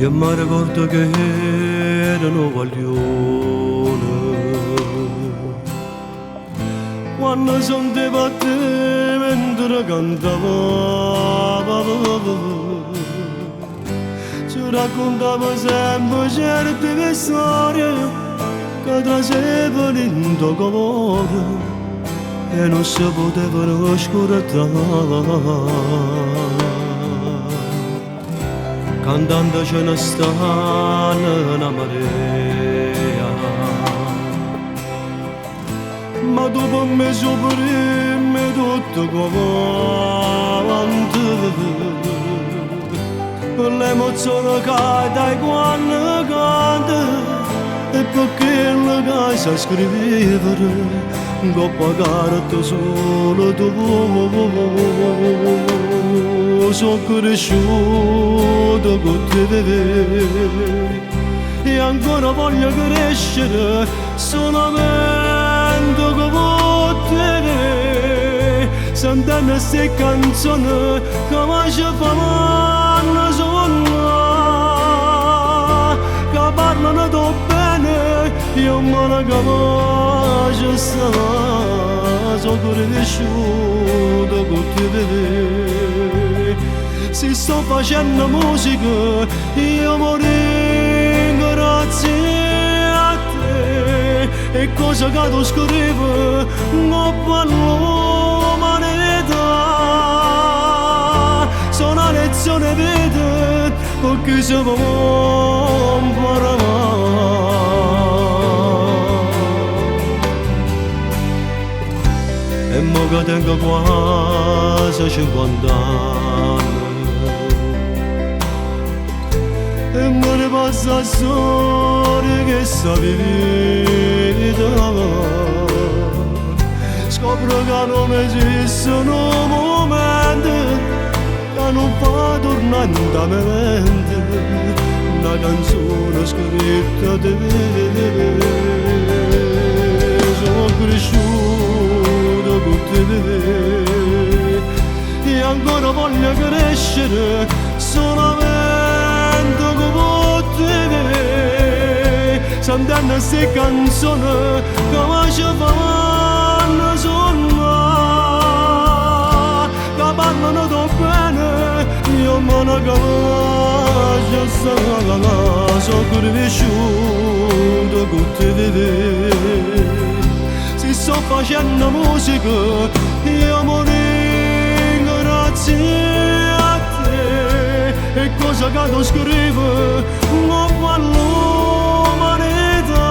Io mi ricordo che erano guaglione quando son te batte mentre cantava. Ci raccontava sempre certe storie che trasevano in tuo cuore e non si potevano scordare. Cantando ce ne stanno una marea, ma dopo me sopprime tutto quanto, per l'emozione che dai quando canta e perché la casa scrivere che pagare solo tu. Sono cresciuto con te e ancora voglio crescere solamente con te, sentendo queste canzoni che mi ci fanno sognare, che parlano da bene, io me ne capisco stare. Sono cresciuto con te. Se sto facendo musica io morirò grazie a te, e cosa che tu scrivi non parlo moneta, sono una lezione vita perché si può imparare. E mo che tengo quasi 50 anni e me ne passa storia che sta vita, scopro che non esistono momenti che non fa tornare in mente una canzone scritta di te. Sono cresciuto con te e ancora voglio crescere solamente con te, sentendo queste canzoni che mi ci fanno sognare, che parlano da bene, io me ne capisco stare. Sono cresciuto con te, se sto facendo musica io morirò grazie a te, e cosa che tu scrivi non parlo moneta,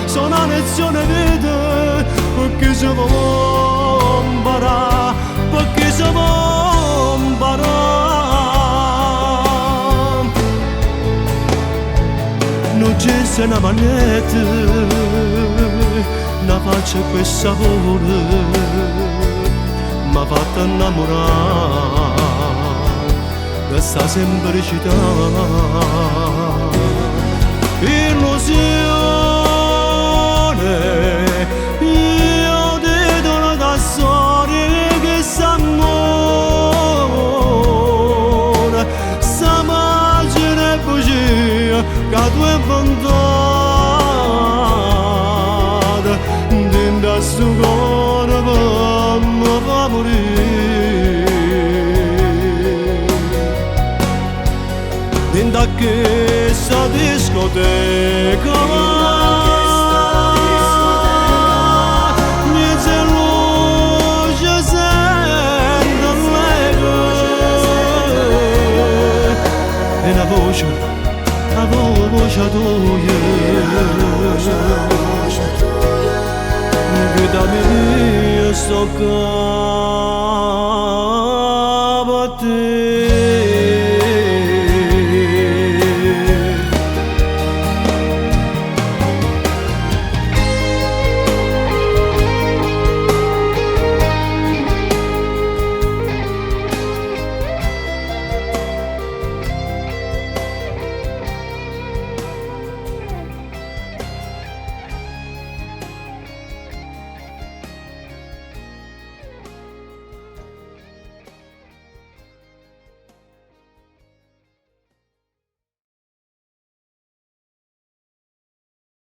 sono una lezione vita perché si può imparare, perché si può imparare. Non c'è se una magnete, una faccia e quel sapore m'ha fatto innamorare questa semplicità, illusione. Io ti dono da storie che s'amore, sta macina e bugia che tu hai inventato dentro sto cuore per me fa morire. Dentro questa discoteca niente luce sento l'eco e la voce tua che da me sto